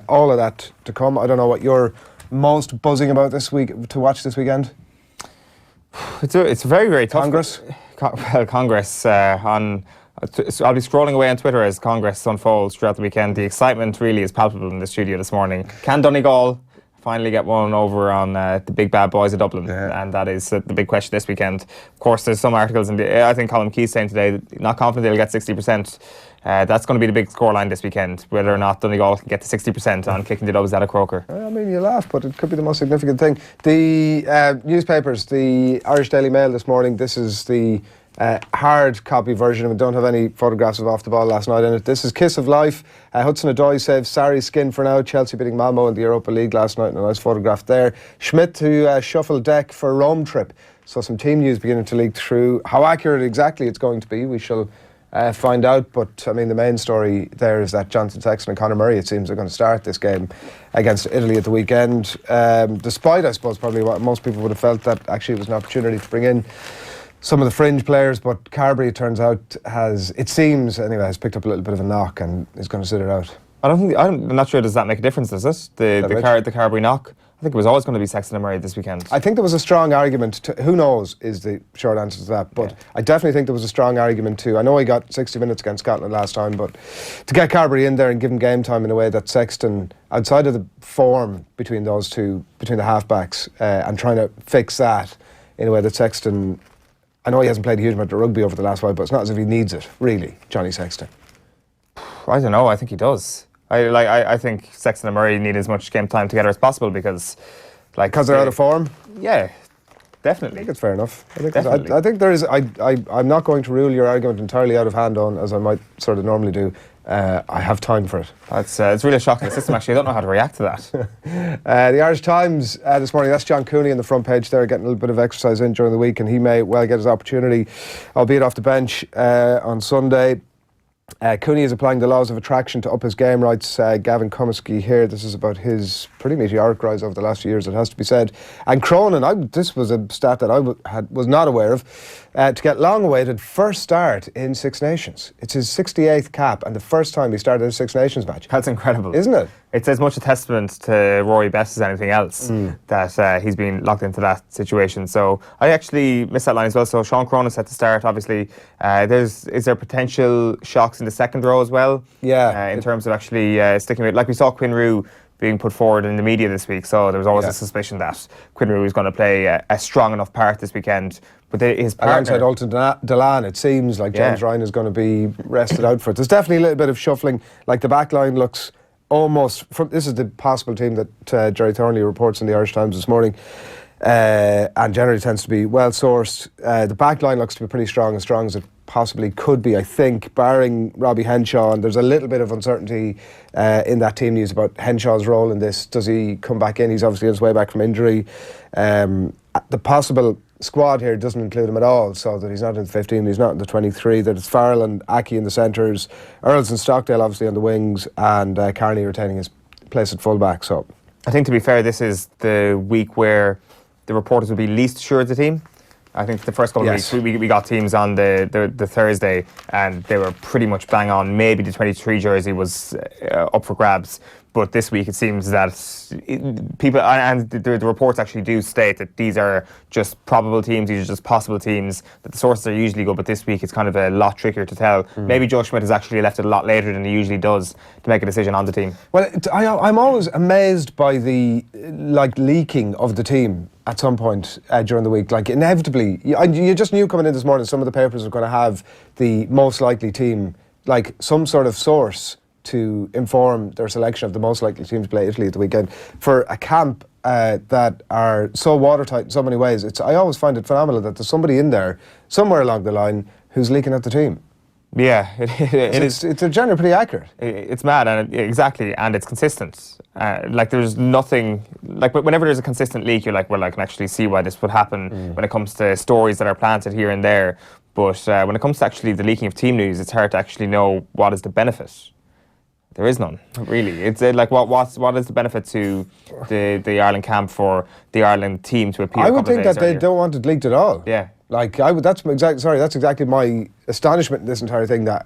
All of that to come. I don't know what you're most buzzing about this week to watch this weekend. It's very, very tough. Congress? Congress. So I'll be scrolling away on Twitter as Congress unfolds throughout the weekend. The excitement really is palpable in the studio this morning. Can Donegal finally get one over on the big bad boys of Dublin? Yeah. And that is the big question this weekend. Of course, there's some articles in I think Colin Keys saying today, not confident they'll get 60%. That's going to be the big scoreline this weekend, whether or not Donegal can get to 60% on kicking the dubs out of Croker. I mean, you laugh, but it could be the most significant thing. The newspapers, the Irish Daily Mail this morning, this is the hard copy version. We don't have any photographs of off the ball last night in it. This is Kiss of Life. Hudson-Odoi saves Sarri's skin for now. Chelsea beating Malmo in the Europa League last night, and a nice photograph there. Schmidt to shuffle deck for a Rome trip. So some team news beginning to leak through. How accurate exactly it's going to be, we shall find out. But I mean, the main story there is that Jonathan Sexton and Conor Murray, it seems, are going to start this game against Italy at the weekend. Despite, I suppose, probably what most people would have felt, that actually it was an opportunity to bring in some of the fringe players, but Carberry, it turns out, has picked up a little bit of a knock and is going to sit it out. I'm not sure, does that make a difference, does it? The Carberry knock? I think it was always going to be Sexton and Murray this weekend. I think there was a strong argument who knows is the short answer to that, but yeah. I definitely think there was a strong argument too. I know he got 60 minutes against Scotland last time, but to get Carberry in there and give him game time in a way that Sexton, outside of the form between those two, between the halfbacks, and trying to fix that in a way that Sexton, I know he hasn't played a huge amount of rugby over the last while, but it's not as if he needs it, really, Johnny Sexton. I don't know, I think he does. I think Sexton and Murray need as much game time together as possible because they're out of form? Yeah, definitely. I think it's fair enough. I think there is. I'm not going to rule your argument entirely out of hand on, as I might sort of normally do. I have time for it. It's really a shocking system, actually. I don't know how to react to that. The Irish Times this morning, that's John Cooney on the front page there, getting a little bit of exercise in during the week, and he may well get his opportunity, albeit off the bench on Sunday. Cooney is applying the laws of attraction to up his game, writes Gavin Comiskey here. This is about his pretty meteoric rise over the last few years, it has to be said. And Cronin, this was a stat that I was not aware of, to get long-awaited first start in Six Nations. It's his 68th cap and the first time he started a Six Nations match. That's incredible. Isn't it? It's as much a testament to Rory Best as anything else that he's been locked into that situation. So I actually missed that line as well. So Sean Cronin set to start, obviously. Is there potential shocks in the second row as well? Yeah. In terms of actually sticking with it. Like we saw Quinn Roux being put forward in the media this week, so there was always a suspicion that Quinn Roux was going to play a strong enough part this weekend. But his partner, alongside Alton Delan, it seems like James Ryan is going to be rested out for it. There's definitely a little bit of shuffling. Like the back line looks almost, this is the possible team that Jerry Thornley reports in the Irish Times this morning, and generally tends to be well sourced. The back line looks to be pretty strong as it possibly could be, I think, barring Robbie Henshaw. And there's a little bit of uncertainty in that team news about Henshaw's role in this. Does he come back in? He's obviously on his way back from injury. The possible squad here doesn't include him at all, so that he's not in the 15, he's not in the 23. That it's Farrell and Aki in the centres, Earls and Stockdale obviously on the wings, and Carney retaining his place at fullback. So I think, to be fair, this is the week where the reporters will be least sure of the team. I think the first couple of weeks we got teams on the Thursday and they were pretty much bang on. Maybe the 23 jersey was up for grabs, but this week it seems that people, and the reports actually do state that these are just probable teams, these are just possible teams, that the sources are usually good, but this week it's kind of a lot trickier to tell. Maybe Joe Schmidt has actually left it a lot later than he usually does to make a decision on the team. Well, I'm always amazed by the leaking of the team at some point during the week. Like, inevitably, you just knew coming in this morning some of the papers were going to have the most likely team, like some sort of source to inform their selection of the most likely team to play Italy at the weekend. For a camp that are so watertight in so many ways, I always find it phenomenal that there's somebody in there somewhere along the line who's leaking out the team. Yeah, it is. It's generally pretty accurate. It's mad, and exactly, and it's consistent. There's nothing, whenever there's a consistent leak, you're like, well, I can actually see why this would happen when it comes to stories that are planted here and there. But when it comes to actually the leaking of team news, it's hard to actually know what is the benefit. There is none, really. It's what is the benefit to the Ireland camp for the Ireland team to appear? I would think that they don't want it leaked at all. Yeah. That's exactly my astonishment in this entire thing. That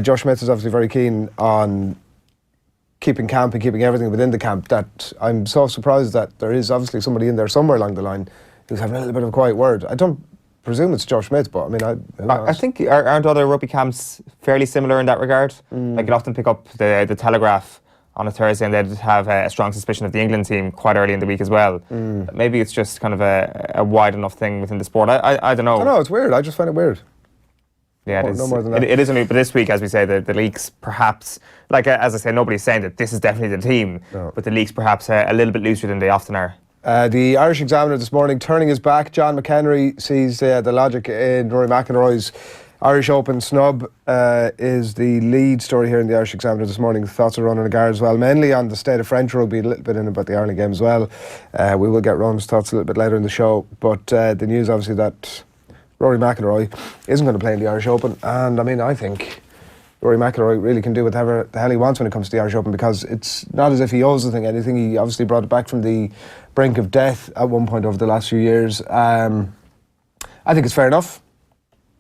Joe Schmidt is obviously very keen on keeping camp and keeping everything within the camp, that I'm so surprised that there is obviously somebody in there somewhere along the line who's having a little bit of a quiet word. I don't presume it's Joe Schmidt, but I mean, I think aren't other rugby camps fairly similar in that regard? Like you'd often pick up the Telegraph on a Thursday, and they'd have a strong suspicion of the England team quite early in the week as well. Maybe it's just kind of a wide enough thing within the sport. I don't know. I don't know, it's weird. I just find it weird. Yeah, it is. No more than that. It is only, but this week, as we say, the leaks perhaps, like as I say, nobody's saying that this is definitely the team, but the leaks perhaps a little bit looser than they often are. The Irish Examiner this morning turning his back. John McHenry sees the logic in Rory McIlroy's Irish Open snub is the lead story here in the Irish Examiner this morning. Thoughts are running agar as well, mainly on the state of French rugby, a little bit in about the Ireland game as well. We will get Ron's thoughts a little bit later in the show, but the news obviously that Rory McIlroy isn't going to play in the Irish Open, and I mean, I think Rory McIlroy really can do whatever the hell he wants when it comes to the Irish Open, because it's not as if he owes the thing anything. He obviously brought it back from the brink of death at one point over the last few years. I think it's fair enough.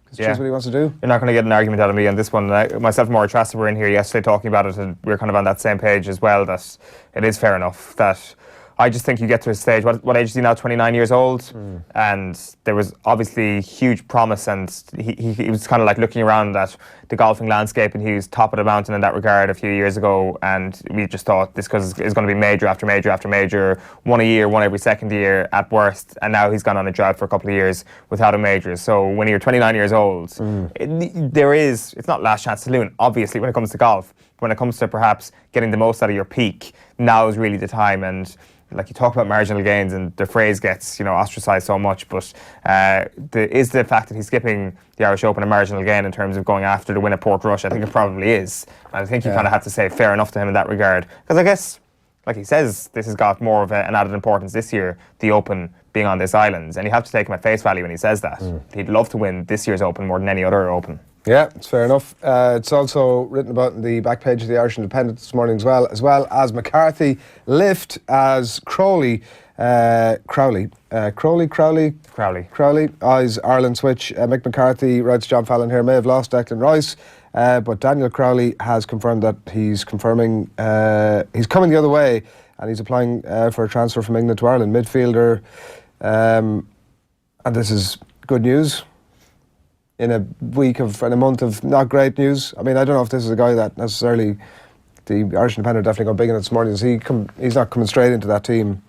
It's just what he wants to do. You're not going to get an argument out of me on this one. Myself and Maura Trassa were in here yesterday talking about it, and we were kind of on that same page as well, that it is fair enough. That I just think you get to a stage, what age is he now, 29 years old? And there was obviously huge promise, and he was kind of like looking around at the golfing landscape, and he was top of the mountain in that regard a few years ago, and we just thought this is going to be major after major after major, one a year, one every second year at worst, and now he's gone on a drought for a couple of years without a major. So when you're 29 years old, it's not last chance saloon, obviously, when it comes to golf. When it comes to perhaps getting the most out of your peak, now is really the time. And like you talk about marginal gains, and the phrase gets ostracised so much, but the fact that he's skipping the Irish Open a marginal gain in terms of going after the win at Portrush? I think it probably is. And I think you kind of have to say fair enough to him in that regard, because I guess, like he says, this has got more of an added importance this year, the Open being on this island, and you have to take him at face value when he says that. He'd love to win this year's Open more than any other Open. Yeah, it's fair enough. It's also written about in the back page of the Irish Independent this morning as well as McCarthy lift as Crowley eyes Ireland switch. Mick McCarthy, writes John Fallon here, may have lost Declan Rice, but Daniel Crowley has confirmed that he's coming the other way, and he's applying for a transfer from England to Ireland. Midfielder, and this is good news in a month of not great news. I mean, I don't know if this is a guy that necessarily the Irish Independent definitely got big in it this morning. He's not coming straight into that team,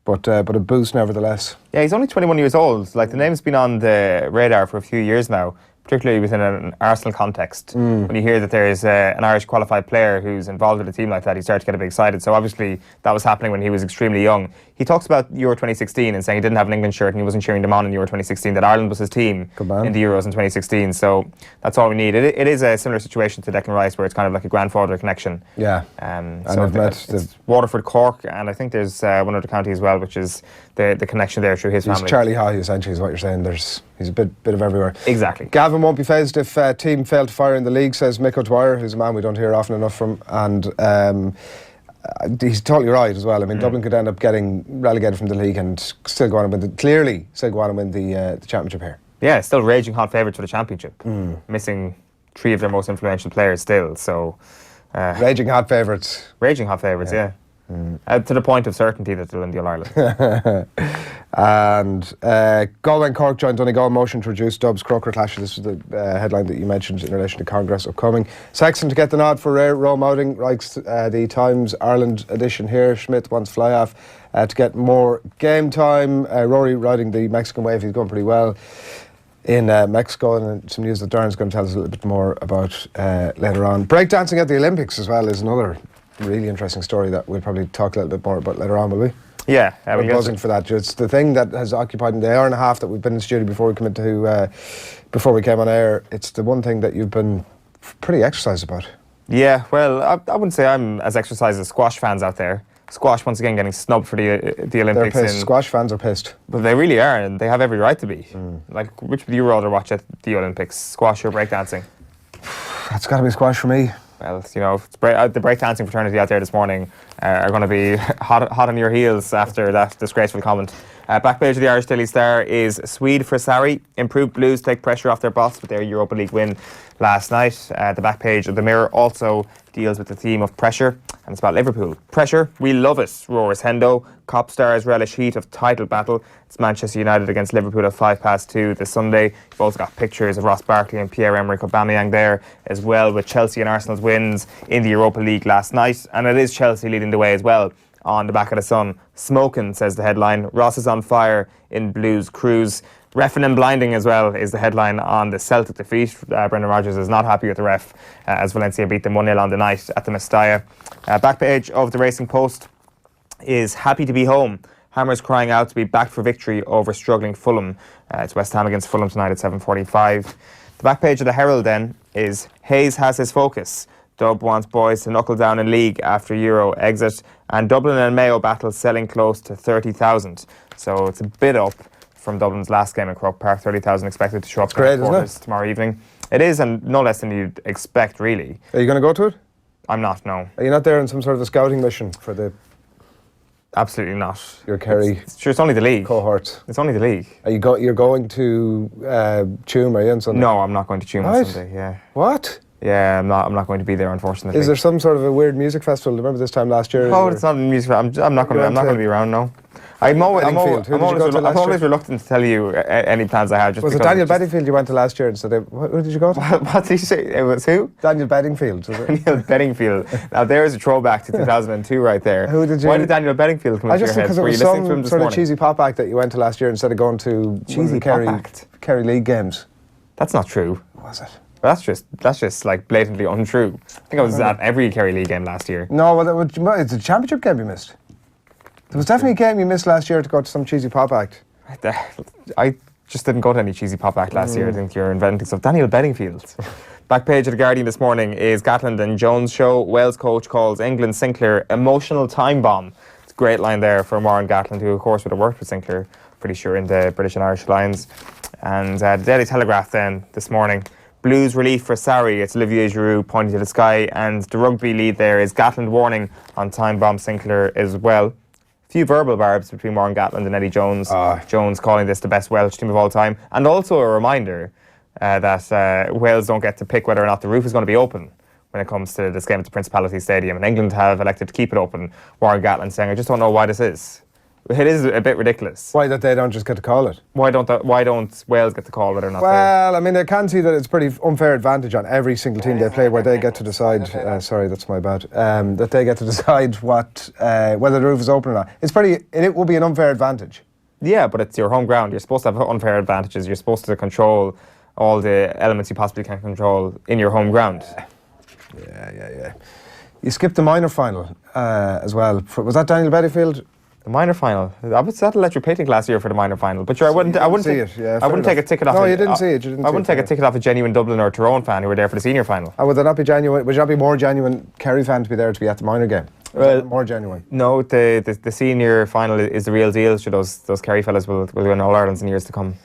but a boost nevertheless. Yeah, he's only 21 years old. Like, the name's been on the radar for a few years now, particularly within an Arsenal context. When you hear that there is an Irish qualified player who's involved with a team like that, you start to get a bit excited. So obviously that was happening when he was extremely young. He talks about Euro 2016 and saying he didn't have an England shirt and he wasn't cheering them on in Euro 2016, that Ireland was his team in the Euros in 2016. So that's all we need. It is a similar situation to Declan Rice, where it's kind of like a grandfather connection. Yeah. So it's Waterford, Cork, and I think there's one other county as well, which is the connection there through his family. He's Charlie Haughey, essentially, is what you're saying. He's a bit of everywhere. Exactly. Gavin won't be phased if team failed to fire in the league, says Mick O'Dwyer, who's a man we don't hear often enough from, and he's totally right as well. I mean, Dublin could end up getting relegated from the league and still go on and win the championship here. Yeah, still raging hot favourites for the championship. Missing 3 of their most influential players still. So raging hot favourites. Raging hot favourites, yeah. To the point of certainty that they'll win the All-Ireland. And Galway and Cork joined Donegal motion to reduce Dubs Croker clash. This was the headline that you mentioned in relation to Congress upcoming. Sexton to get the nod for rare Rome outing, writes the Times Ireland edition here. Schmidt wants fly-off to get more game time. Rory riding the Mexican wave, he's going pretty well in Mexico, and some news that Darren's going to tell us a little bit more about later on. Breakdancing at the Olympics as well is another really interesting story that we'll probably talk a little bit more about later on, will we? Yeah, we're buzzing for that. It's the thing that has occupied the hour and a half that we've been in the studio before we came on air. It's the one thing that you've been pretty exercised about. Yeah, well, I wouldn't say I'm as exercised as squash fans out there. Squash once again getting snubbed for the Olympics. They're pissed. Squash fans are pissed. But they really are, and they have every right to be. Like, which would you rather watch at the Olympics, squash or breakdancing? That's got to be squash for me. Well, the breakdancing fraternity out there this morning are going to be hot on your heels after that disgraceful comment. Back page of the Irish Daily Star is Swede for Sarri. Improved Blues take pressure off their boss with their Europa League win last night. The back page of the Mirror also deals with the theme of pressure, and it's about Liverpool. Pressure, we love it, roars Hendo. Cop stars relish heat of title battle. It's Manchester United against Liverpool at 2:05 this Sunday. You've also got pictures of Ross Barkley and Pierre-Emerick Aubameyang there as well, with Chelsea and Arsenal's wins in the Europa League last night. And it is Chelsea leading the way as well on the back of the Sun. Smoking, says the headline. Ross is on fire in Blues cruise. Reffing and blinding as well is the headline on the Celtic defeat. Brendan Rodgers is not happy with the ref as Valencia beat them 1-0 on the night at the Mestalla. Back page of the Racing Post is happy to be home. Hammers crying out to be back for victory over struggling Fulham. It's West Ham against Fulham tonight at 7:45. The back page of the Herald then is Hayes has his focus. Dub wants boys to knuckle down in league after Euro exit. And Dublin and Mayo battle selling close to 30,000. So it's a bit up from Dublin's last game at Croke Park. 30,000 expected to show up great, isn't it? Tomorrow evening. It is, and no less than you'd expect, really. Are you going to go to it? I'm not, no. Are you not there on some sort of a scouting mission for the... Absolutely not. Your Kerry... It's only the league. Cohort. It's only the league. You're going to Tuam, are you, on Sunday? No, I'm not going to Tuam on Sunday, yeah. What? Yeah, I'm not going to be there, unfortunately. Is there some sort of a weird music festival? Remember this time last year? Oh, it's not a music festival. I'm not going to be around, no. I'm always reluctant to tell you any plans I have. Was it Daniel Bedingfield you went to last year? So who did you go to? What did you say? It was who? Daniel Bedingfield. Was it? Daniel Bedingfield. Now there's a throwback to 2002 right there. Who did you? Why did Daniel Bedingfield come into your head? Because it was some sort of cheesy pop act that you went to last year instead of going to cheesy pop act. Kerry League games. That's not true. Was it? That's just like blatantly untrue. I think I was at every Kerry League game last year. No, well, it's a championship game you missed. There was definitely a game you missed last year to go to some cheesy pop act. I just didn't go to any cheesy pop act last year. I think you're inventing stuff. Daniel Bedingfield. Back page of The Guardian this morning is Gatland and Jones show. Wales coach calls England Sinclair emotional time bomb. It's a great line there from Warren Gatland, who of course would have worked with Sinclair, pretty sure, in the British and Irish Lions. And the Daily Telegraph then this morning. Blues relief for Sarri. It's Olivier Giroud pointing to the sky, and the rugby lead there is Gatland warning on time bomb Sinclair as well. A few verbal barbs between Warren Gatland and Eddie Jones. Jones calling this the best Welsh team of all time, and also a reminder that Wales don't get to pick whether or not the roof is going to be open when it comes to this game at the Principality Stadium, and England have elected to keep it open. Warren Gatland saying, I just don't know why this is. It is a bit ridiculous. Why that they don't just get to call it? Why don't Wales get to call whether or not? Well, I mean, I can see that it's pretty unfair advantage on every single team they play, where they get to decide. Sorry, that's my bad. That they get to decide what whether the roof is open or not. It will be an unfair advantage. Yeah, but it's your home ground. You're supposed to have unfair advantages. You're supposed to control all the elements you possibly can control in your home ground. Yeah. You skipped the minor final as well. Was that Daniel Bedingfield? The minor final. I was at Electric Picnic last year for the minor final, but sure, I wouldn't take a ticket off. No, you didn't see it. I wouldn't take a ticket off a genuine Dublin or Tyrone fan who were there for the senior final. Would there not be genuine? Would that be more genuine Kerry fan to be there to be at the minor game? Well, more genuine. No, the senior final is the real deal. So those Kerry fellas will win All Irelands in years to come.